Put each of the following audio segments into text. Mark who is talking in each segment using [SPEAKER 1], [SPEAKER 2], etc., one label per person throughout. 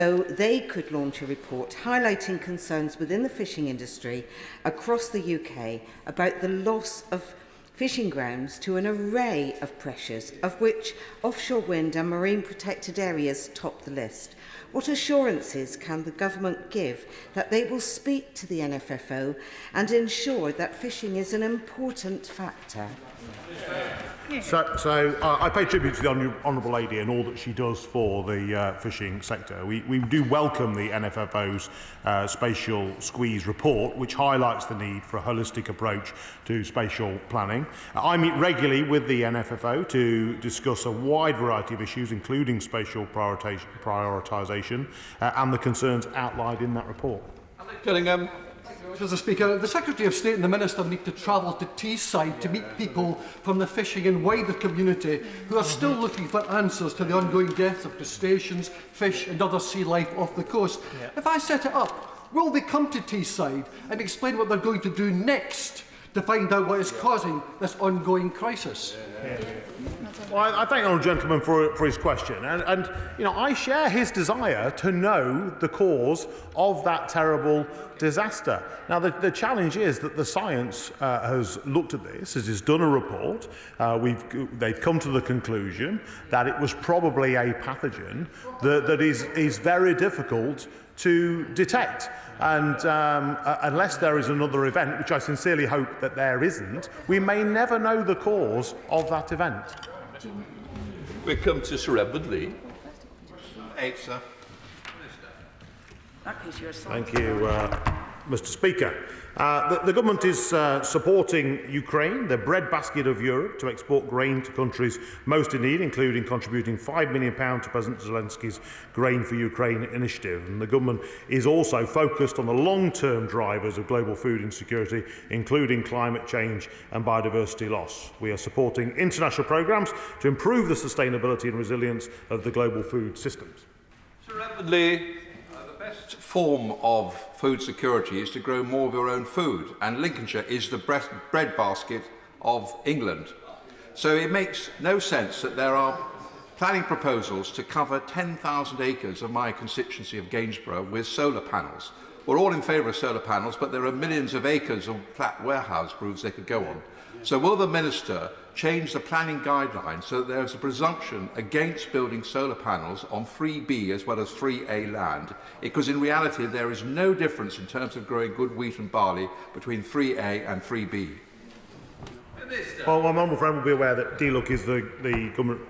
[SPEAKER 1] So they could launch a report highlighting concerns within the fishing industry across the UK about the loss of fishing grounds to an array of pressures, of which offshore wind and marine protected areas top the list. What assurances can the government give that they will speak to the NFFO and ensure that fishing is an important factor?
[SPEAKER 2] So I pay tribute to the Honourable Lady and all that she does for the fishing sector. We do welcome the NFFO's spatial squeeze report, which highlights the need for a holistic approach to spatial planning. I meet regularly with the NFFO to discuss a wide variety of issues, including spatial prioritisation and the concerns outlined in that report.
[SPEAKER 3] Gillingham. Mr Speaker, the Secretary of State and the Minister need to travel to Teesside to meet people from the fishing and wider community who are still looking for answers to the ongoing deaths of crustaceans, fish and other sea life off the coast. Yeah. If I set it up, will they come to Teesside and explain what they're going to do next to find out what is causing this ongoing crisis?
[SPEAKER 2] Well, I thank the honourable gentleman for his question, and you know, I share his desire to know the cause of that terrible disaster. Now, the challenge is that the science has looked at this, has done a report. They've come to the conclusion that it was probably a pathogen that is very difficult to detect. And unless there is another event, which I sincerely hope that there isn't, we may never know the cause of that event.
[SPEAKER 4] We come to Sir Edward Lee.
[SPEAKER 5] 8, sir.
[SPEAKER 2] Thank you, Mr Speaker. The government is supporting Ukraine, the breadbasket of Europe, to export grain to countries most in need, including contributing £5 million to President Zelensky's Grain for Ukraine initiative. And the government is also focused on the long-term drivers of global food insecurity, including climate change and biodiversity loss. We are supporting international programmes to improve the sustainability and resilience of the global food systems.
[SPEAKER 4] Sir Edward Lee. The best form of food security is to grow more of your own food, and Lincolnshire is the breadbasket of England. So it makes no sense that there are planning proposals to cover 10,000 acres of my constituency of Gainsborough with solar panels. We're all in favour of solar panels, but there are millions of acres of flat warehouse roofs they could go on. So will the Minister change the planning guidelines so that there is a presumption against building solar panels on 3B as well as 3A land? Because in reality there is no difference in terms of growing good wheat and barley between 3A and 3B.
[SPEAKER 2] Well, my honourable friend will be aware that DLUC is the government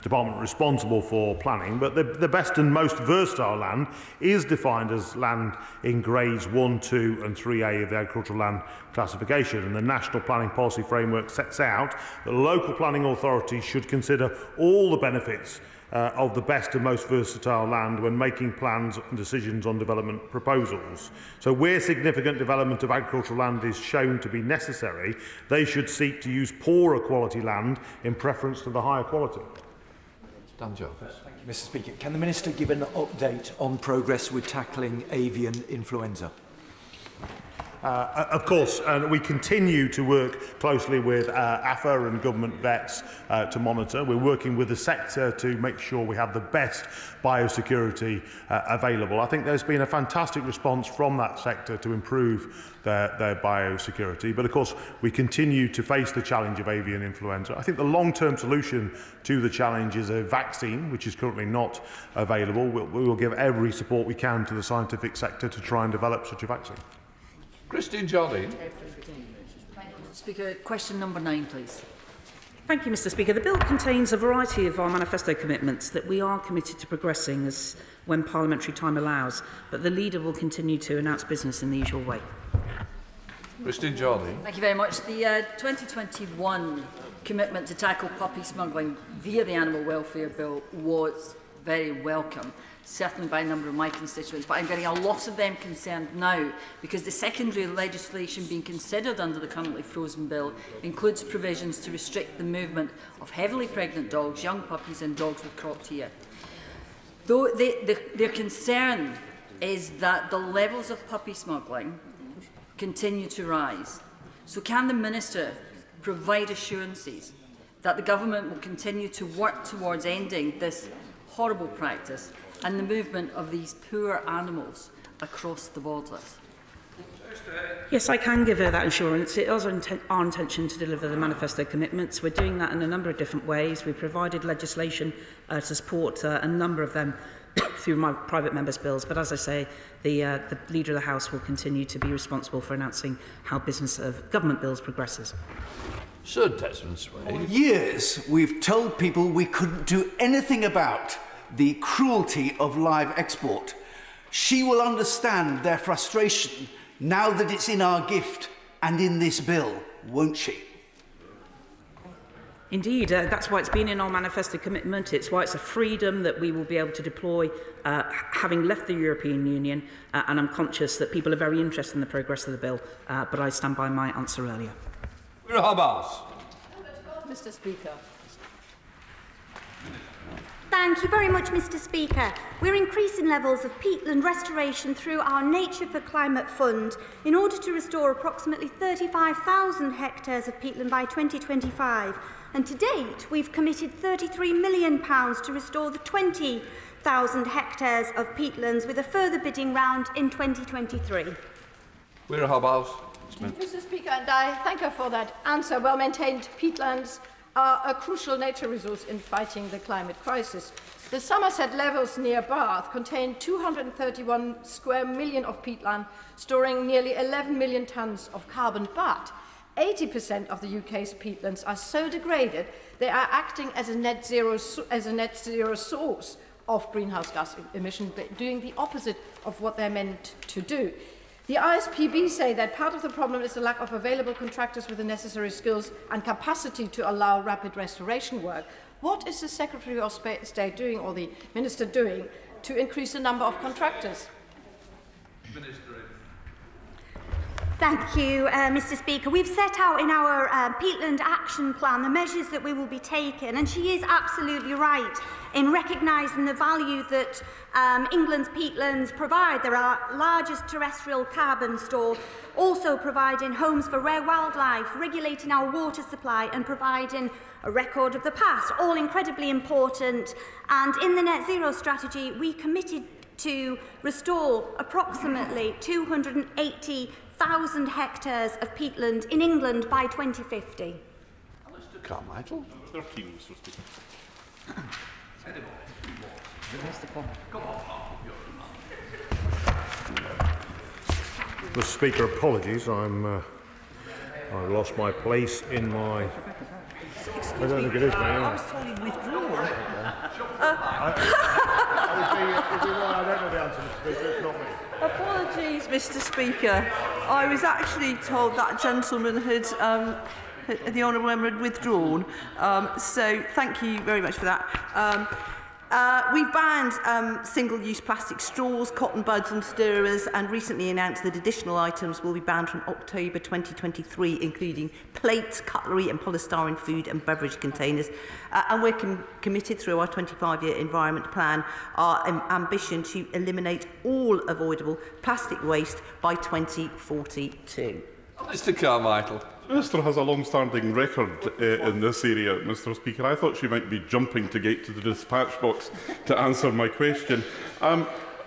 [SPEAKER 2] department responsible for planning, but the best and most versatile land is defined as land in grades 1, 2 and 3A of the agricultural land classification, and the National Planning Policy Framework sets out that local planning authorities should consider all the benefits of the best and most versatile land when making plans and decisions on development proposals. So where significant development of agricultural land is shown to be necessary, they should seek to use poorer quality land in preference to the higher quality.
[SPEAKER 4] Dan Jarvis.
[SPEAKER 6] Thank you, Mr Speaker. Can the Minister give an update on progress with tackling avian influenza?
[SPEAKER 2] Of course, and we continue to work closely with AFA and government vets to monitor. We're working with the sector to make sure we have the best biosecurity available. I think there's been a fantastic response from that sector to improve their biosecurity. But of course, we continue to face the challenge of avian influenza. I think the long-term solution to the challenge is a vaccine, which is currently not available. We will give every support we can to the scientific sector to try and develop such a vaccine.
[SPEAKER 4] Christine Jardine.
[SPEAKER 7] Speaker, question number 9, please.
[SPEAKER 8] Thank you, Mr Speaker. The bill contains a variety of our manifesto commitments that we are committed to progressing as when parliamentary time allows, but the Leader will continue to announce business in the usual way.
[SPEAKER 4] Christine Jardine.
[SPEAKER 7] Thank you very much. The 2021 commitment to tackle puppy smuggling via the Animal Welfare Bill was very welcome, certainly by a number of my constituents, but I'm getting a lot of them concerned now because the secondary legislation being considered under the currently frozen bill includes provisions to restrict the movement of heavily pregnant dogs, young puppies and dogs with cropped ear. Though their concern is that the levels of puppy smuggling continue to rise. So can the Minister provide assurances that the Government will continue to work towards ending this horrible practice and the movement of these poor animals across the borders?
[SPEAKER 8] Yes, I can give her that assurance. It is our intention to deliver the manifesto commitments. We're doing that in a number of different ways. We provided legislation to support a number of them through my private members' bills. But as I say, the Leader of the House will continue to be responsible for announcing how business of government bills progresses.
[SPEAKER 9] Sir Desmond Sway.
[SPEAKER 10] For years, we've told people we couldn't do anything about the cruelty of live export. She will understand their frustration now that it's in our gift and in this bill, won't she?
[SPEAKER 8] Indeed, that's why it's been in our manifesto commitment. It's why it's a freedom that we will be able to deploy having left the European Union, and I'm conscious that people are very interested in the progress of the bill, but I stand by my answer earlier.
[SPEAKER 7] Mr. Speaker.
[SPEAKER 11] Thank you very much, Mr. Speaker. We're increasing levels of peatland restoration through our Nature for Climate Fund in order to restore approximately 35,000 hectares of peatland by 2025. And to date, we've committed £33 million to restore the 20,000 hectares of peatlands, with a further bidding round in 2023.
[SPEAKER 12] Mr. Speaker, and I thank her for that answer. Well-maintained peatlands are a crucial nature resource in fighting the climate crisis. The Somerset Levels near Bath contain 231 square million of peatland, storing nearly 11 million tonnes of carbon, but 80% of the UK's peatlands are so degraded they are acting as a net zero source of greenhouse gas emission, but doing the opposite of what they're meant to do. The ISPB say that part of the problem is the lack of available contractors with the necessary skills and capacity to allow rapid restoration work. What is the Secretary of State doing, or the Minister doing, to increase the number of contractors?
[SPEAKER 11] Thank you, Mr. Speaker. We've set out in our peatland action plan the measures that we will be taking, and she is absolutely right in recognising the value that England's peatlands provide. They're our largest terrestrial carbon store, also providing homes for rare wildlife, regulating our water supply and providing a record of the past, all incredibly important. And in the Net Zero strategy, we committed to restore approximately 280,000 hectares of peatland in England by 2050.
[SPEAKER 9] Mr. Carmichael.
[SPEAKER 2] 13, Mr. Speaker. Mr. Speaker, apologies. I lost my place in my. I don't think it is.
[SPEAKER 8] I was told he'd withdrawn.
[SPEAKER 2] I don't know the answer, Mr. Speaker. It's not me.
[SPEAKER 13] Apologies, Mr. Speaker. I was actually told that gentleman had, the honourable member had withdrawn. So thank you very much for that. We've banned single-use plastic straws, cotton buds and stirrers, and recently announced that additional items will be banned from October 2023, including plates, cutlery and polystyrene food and beverage containers. And we're committed through our 25-year environment plan, our ambition to eliminate all avoidable plastic waste by 2042.
[SPEAKER 9] Mr. Carmichael.
[SPEAKER 14] The Minister has a long-standing record in this area, Mr. Speaker. I thought she might be jumping to get to the dispatch box to answer my question.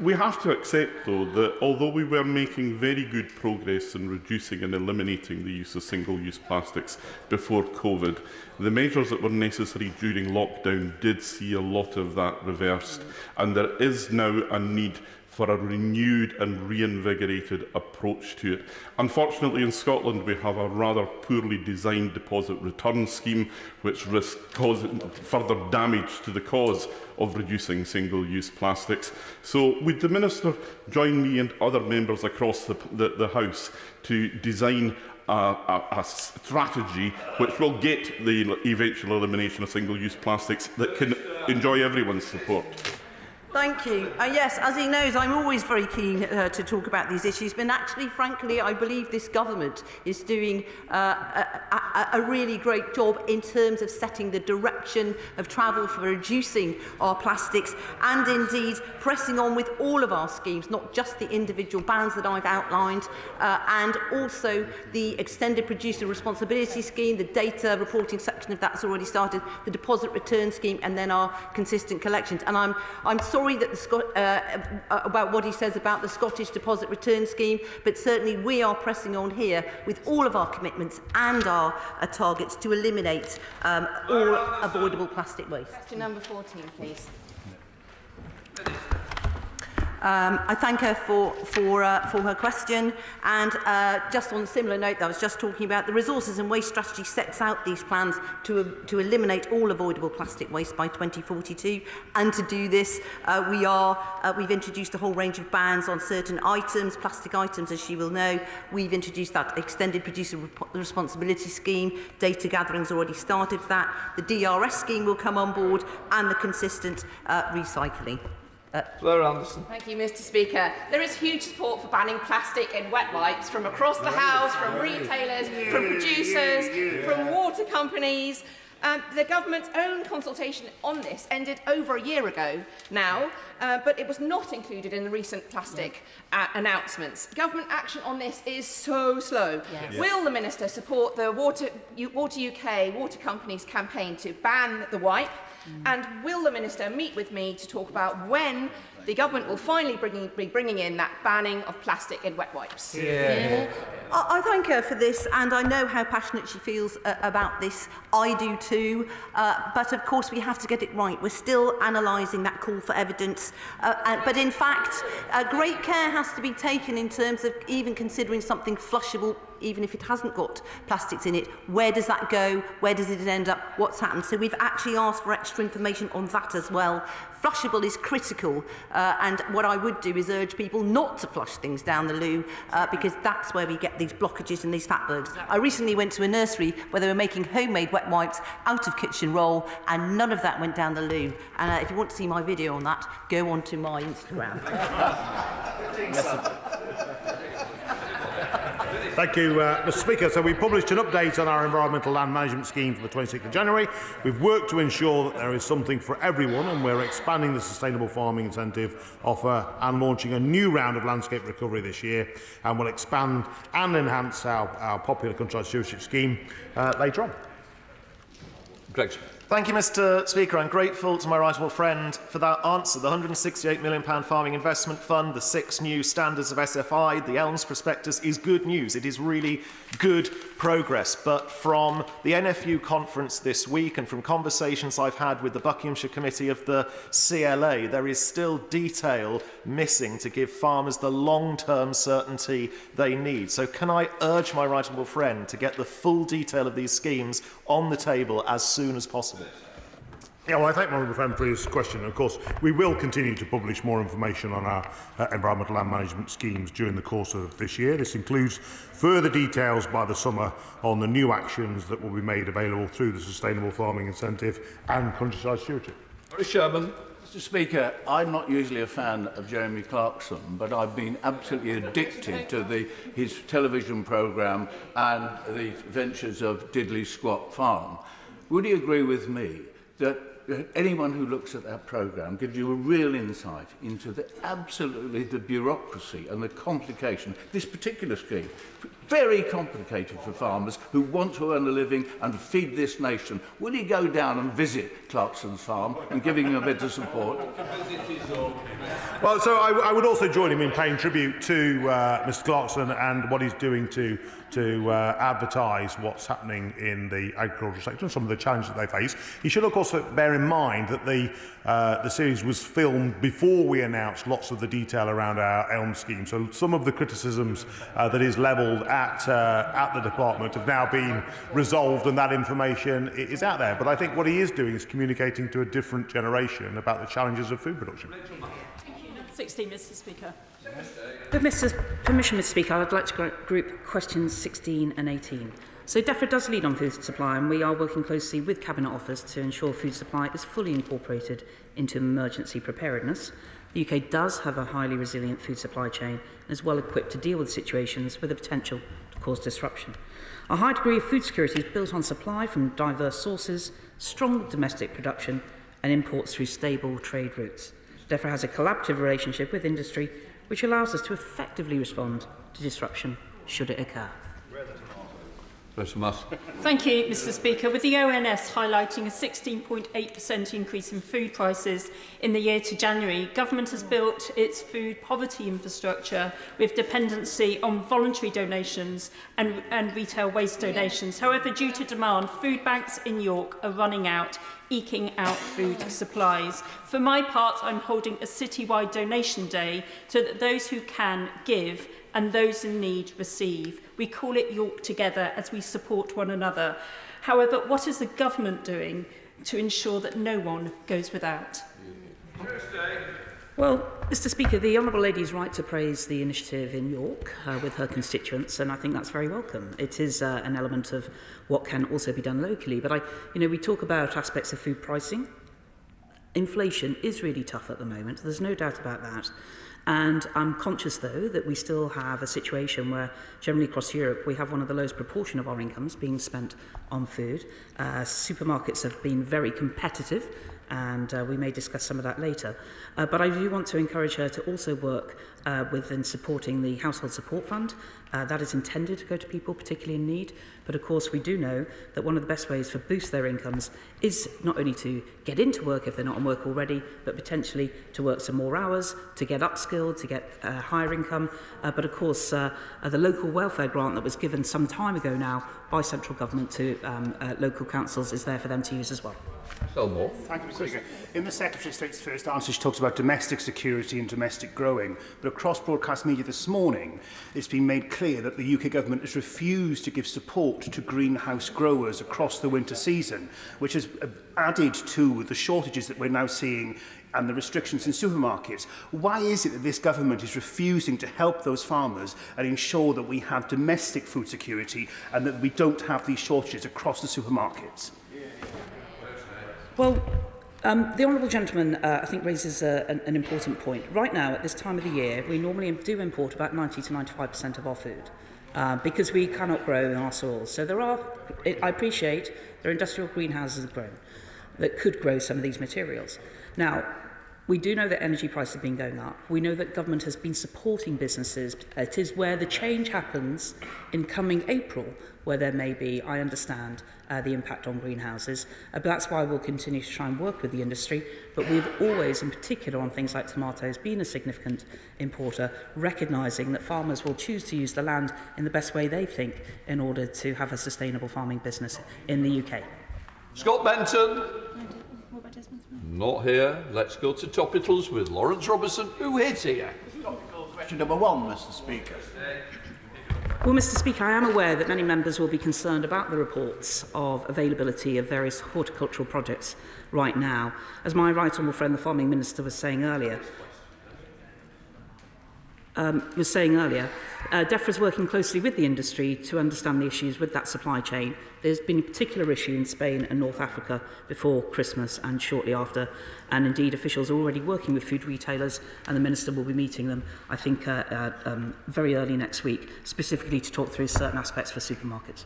[SPEAKER 14] We have to accept, though, that although we were making very good progress in reducing and eliminating the use of single-use plastics before COVID, the measures that were necessary during lockdown did see a lot of that reversed, and there is now a need for a renewed and reinvigorated approach to it. Unfortunately, in Scotland, we have a rather poorly designed deposit return scheme, which risks causing further damage to the cause of reducing single-use plastics. So would the Minister join me and other members across the House to design a strategy which will get the eventual elimination of single-use plastics that can enjoy everyone's support?
[SPEAKER 13] Thank you. Yes, as he knows, I'm always very keen to talk about these issues. But actually, frankly, I believe this government is doing a really great job in terms of setting the direction of travel for reducing our plastics and indeed pressing on with all of our schemes, not just the individual bans that I've outlined, and also the extended producer responsibility scheme, the data reporting section of that's already started, the deposit return scheme, and then our consistent collections. And I'm sorry that about what he says about the Scottish deposit return scheme, but certainly we are pressing on here with all of our commitments and our targets to eliminate all avoidable plastic waste.
[SPEAKER 12] Question number 14, please.
[SPEAKER 13] I thank her for her question, and just on a similar note that I was just talking about, the Resources and Waste Strategy sets out these plans to eliminate all avoidable plastic waste by 2042, and to do this we've introduced a whole range of bans on certain items, plastic items, as you will know. We've introduced that extended producer responsibility scheme. Data gathering's already started for that. The DRS scheme will come on board, and the consistent recycling.
[SPEAKER 9] Blair Anderson.
[SPEAKER 15] Thank you, Mr. Speaker. There is huge support for banning plastic in wet wipes from across the House, from retailers, from producers, from water companies. The government's own consultation on this ended over a year ago now, but it was not included in the recent plastic announcements. Government action on this is so slow. Yes. Will the Minister support the Water UK water companies campaign to ban the wipe? And will the Minister meet with me to talk about when the government will finally be bringing in that banning of plastic in wet wipes?
[SPEAKER 13] I thank her for this, and I know how passionate she feels about this. I do too, but of course we have to get it right. We're still analysing that call for evidence, but in fact great care has to be taken in terms of even considering something flushable, even if it hasn't got plastics in it. Where does that go? Where does it end up? What's happened? So we've actually asked for extra information on that as well. Flushable is critical, and what I would do is urge people not to flush things down the loo, because that's where we get these blockages and these fatbergs. I recently went to a nursery where they were making homemade wet wipes out of kitchen roll, and none of that went down the loo. And if you want to see my video on that, go onto my Instagram.
[SPEAKER 2] Thank you, Mr. Speaker. So we published an update on our environmental land management scheme for the 26th of January. We've worked to ensure that there is something for everyone, and we're expanding the sustainable farming incentive offer and launching a new round of landscape recovery this year, and we'll expand and enhance our popular countryside stewardship scheme later on.
[SPEAKER 9] Greg.
[SPEAKER 16] Thank you, Mr. Speaker. I'm grateful to my right honourable friend for that answer. The £168 million Farming Investment Fund, the 6 new standards of SFI, the ELMS prospectus is good news. It is really good progress. But from the NFU conference this week and from conversations I've had with the Buckinghamshire Committee of the CLA, there is still detail missing to give farmers the long-term certainty they need. So can I urge my right honourable friend to get the full detail of these schemes on the table as soon as possible?
[SPEAKER 2] Yeah, well, I thank my honourable friend for his question. Of course, we will continue to publish more information on our environmental land management schemes during the course of this year. This includes further details by the summer on the new actions that will be made available through the Sustainable Farming Incentive and Countryside Stewardship.
[SPEAKER 9] Sherman.
[SPEAKER 17] Mr. Speaker, I'm not usually a fan of Jeremy Clarkson, but I've been absolutely addicted to his television programme and the ventures of Diddley Squat Farm. Would he agree with me that anyone who looks at that programme gives you a real insight into the bureaucracy and the complication? This particular scheme, very complicated for farmers who want to earn a living and feed this nation. Will he go down and visit Clarkson's farm and giving him a bit of support?
[SPEAKER 2] Well, so I would also join him in paying tribute to Mr. Clarkson and what he's doing to advertise what's happening in the agricultural sector and some of the challenges that they face. He should, of course, bear in mind that the series was filmed before we announced lots of the detail around our ELM scheme. So some of the criticisms that is levelled at the department have now been resolved, and that information is out there. But I think what he is doing is communicating to a different generation about the challenges of food production.
[SPEAKER 18] 16, Mr Speaker.
[SPEAKER 8] With Mr. permission, Mr. Speaker, I'd like to group questions 16 and 18. So DEFRA does lead on food supply, and we are working closely with Cabinet Office to ensure food supply is fully incorporated into emergency preparedness. The UK does have a highly resilient food supply chain and is well equipped to deal with situations with the potential to cause disruption. A high degree of food security is built on supply from diverse sources, strong domestic production and imports through stable trade routes. DEFRA has a collaborative relationship with industry which allows us to effectively respond to disruption should it occur.
[SPEAKER 18] Thank you, Mr Speaker. With the ONS highlighting a 16.8% increase in food prices in the year to January, government has built its food poverty infrastructure with dependency on voluntary donations and retail waste donations. However, due to demand, food banks in York are running out, eking out food supplies. For my part, I'm holding a citywide donation day so that those who can give and those in need receive. We call it York Together as we support one another. However, what is the government doing to ensure that no one goes without?
[SPEAKER 8] Well, Mr Speaker, the Honourable Lady is right to praise the initiative in York with her constituents, and I think that's very welcome. It is an element of what can also be done locally. But we talk about aspects of food pricing. Inflation is really tough at the moment. There's no doubt about that. And I'm conscious, though, that we still have a situation where, generally across Europe, we have one of the lowest proportion of our incomes being spent on food. Supermarkets have been very competitive, and we may discuss some of that later. But I do want to encourage her to also work within supporting the Household Support Fund. That is intended to go to people particularly in need. But of course, we do know that one of the best ways to boost their incomes is not only to get into work if they're not on work already, but potentially to work some more hours, to get upskilled, to get higher income. But of course, the local welfare grant that was given some time ago now by central government to local councils is there for them to use as well.
[SPEAKER 19] Thank you, Mr Speaker. In the Secretary of State's first answer, she talks about domestic security and domestic growing. But across broadcast media this morning, it's been made clear that the UK government has refused to give support to greenhouse growers across the winter season, which has added to the shortages that we're now seeing and the restrictions in supermarkets. Why is it that this government is refusing to help those farmers and ensure that we have domestic food security and that we don't have these shortages across the supermarkets?
[SPEAKER 8] Well, the Honourable Gentleman, I think, raises an important point. Right now, at this time of the year, we normally do import about 90 to 95% of our food because we cannot grow in our soils. So I appreciate there are industrial greenhouses that grown that could grow some of these materials. Now, we do know that energy prices have been going up. We know that government has been supporting businesses. It is where the change happens in coming April, where there may be, I understand, the impact on greenhouses. But that's why we'll continue to try and work with the industry. But we've always, in particular on things like tomatoes, been a significant importer, recognising that farmers will choose to use the land in the best way they think in order to have a sustainable farming business in the UK.
[SPEAKER 9] Scott Benton. Not here. Let's go to Topicals with Lawrence Robertson, who is here.
[SPEAKER 10] Question number 1, Mr Speaker.
[SPEAKER 8] Well, Mr Speaker, I am aware that many members will be concerned about the reports of availability of various horticultural projects right now. As my right honourable friend, the Farming Minister, was saying earlier, DEFRA is working closely with the industry to understand the issues with that supply chain. There's been a particular issue in Spain and North Africa before Christmas and shortly after, and indeed officials are already working with food retailers, and the Minister will be meeting them, I think, very early next week, specifically to talk through certain aspects for supermarkets.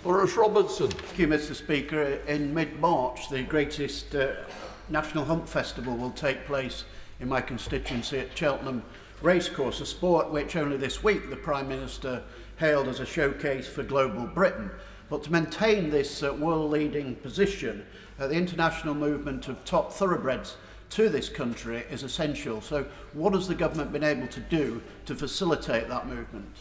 [SPEAKER 9] Horace Robertson.
[SPEAKER 10] Thank you, Mr Speaker. In mid-March, the greatest National Hump Festival will take place in my constituency at Cheltenham Racecourse, a sport which only this week the Prime Minister hailed as a showcase for global Britain. But to maintain this world-leading position, the international movement of top thoroughbreds to this country is essential. So what has the government been able to do to facilitate that movement?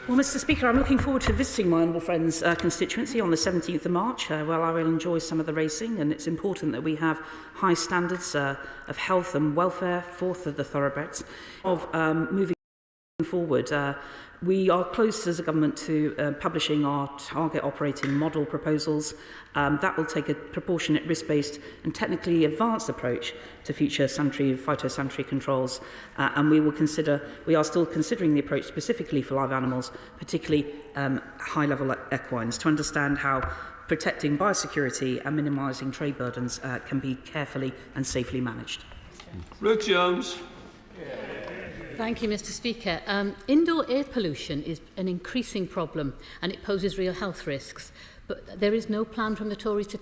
[SPEAKER 8] Well, Mr Speaker, I'm looking forward to visiting my honourable friend's constituency on the 17th of March, where I will enjoy some of the racing, and it's important that we have high standards of health and welfare for the thoroughbreds, of moving Forward, we are close as a government to publishing our target operating model proposals. That will take a proportionate risk-based and technically advanced approach to future phytosanitary controls, and we are still considering the approach specifically for live animals, particularly high-level equines, to understand how protecting biosecurity and minimising trade burdens can be carefully and safely managed.
[SPEAKER 9] Ruth Jones.
[SPEAKER 20] Thank you, Mr. Speaker. Indoor air pollution is an increasing problem and it poses real health risks. But there is no plan from the Tories to